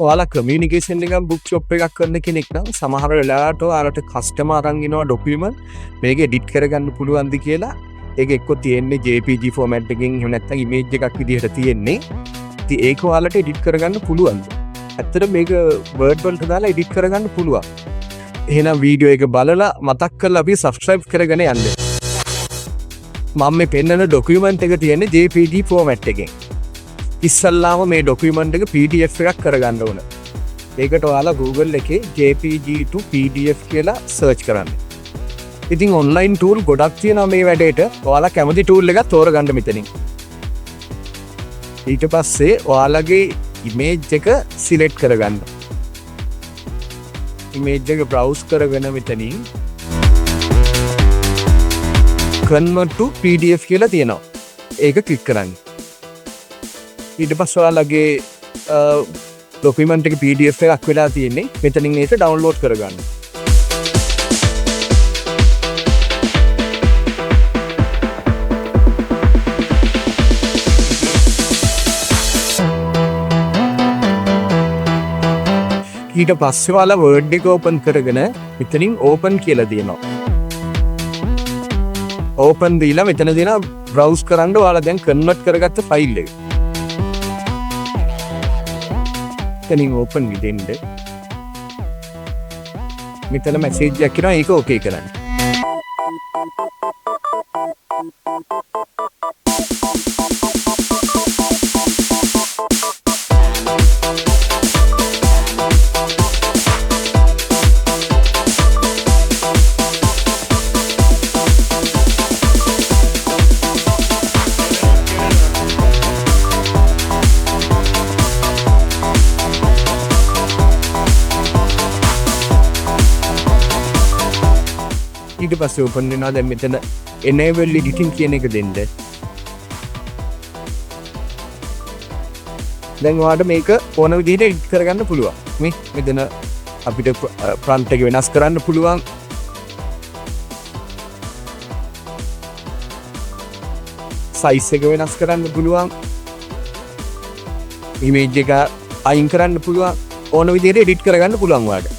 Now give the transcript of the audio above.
ඔයාලා කමියුනිකේෂන් එකක් book shop එකක් කරන කෙනෙක් නම් සමහර වෙලාවට ඔයාලට කස්ටමර් අරන් එනවා ඩොකියුමන්ට් මේක එඩිට් කරගන්න පුළුවන්ද කියලා. ඒක එක්ක තියෙන්නේ JPG ෆෝමැට් එකකින් එහෙම නැත්නම් ඉමේජ් එකක් විදිහට තියෙන්නේ. ඉතින් ඒක ඔයාලට එඩිට් කරගන්න පුළුවන්ද? ඇත්තට මේක වර්ඩ් වලට දාලා එඩිට් කරගන්න පුළුවන්. එහෙනම් වීඩියෝ එක බලලා මතක් කරලා අපි subscribe කරගෙන යන්න. මම මේ පෙන්නන ඩොකියුමන්ට් එක තියෙන්නේ JPG ෆෝමැට් එකෙන්. ඉස්සල්ලාම මේ ඩොකියුමන්ට් එක PDF එකක් කරගන්න ඕන. ඒකට ඔයාලා Google එකේ JPG to PDF කියලා සර්ච් කරන්න. ඉතින් ඔන්ලයින් ටූල් ගොඩක් තියෙනවා මේ වැඩේට. ඔයාලා කැමති ටූල් එකක් තෝරගන්න මෙතනින්. ඊට පස්සේ ඔයාලගේ ඉමේජ් එක සිලෙක්ට් කරගන්න. ඉමේජ් එක browse කරගෙන මෙතනින් convert to PDF කියලා තියෙනවා. ඒක ක්ලික් කරන්න. ඊට පස්සේ ඔයාලගේ ડોකියුමන්ට් එක PDF එකක් වෙලා තියෙන්නේ. මෙතනින් ඒක ඩවුන්ලෝඩ් කරගන්න. ඊට පස්සේ ඔයාලා Word එක ඕපන් කරගෙන මෙතනින් ඕපන් කියලා තියෙනවා. ඕපන් දීලා මෙතන දෙන browse කරන්න ඔයාලා දැන් කන්වර්ට් කරගත්ත ෆයිල් එක. මෙතනින් ඕපන් විදින්න. මෙතන මැසේජ් එකක් එනවා ඒක ඕකේ කරන්න. ඊට පස්සේ ඕපන් වෙනවා. දැන් මෙතන enable editing කියන එක දෙන්න. දැන් ඔයාලට මේක ඕන විදිහට edit කරගන්න පුළුවන්. මේ මෙතන අපිට prompt එක වෙනස් කරන්න පුළුවන්. size එක වෙනස් කරන්න පුළුවන්. image එක අයින් කරන්න පුළුවන්. ඕන විදිහට edit කරගන්න පුළුවන් ඔයාලට.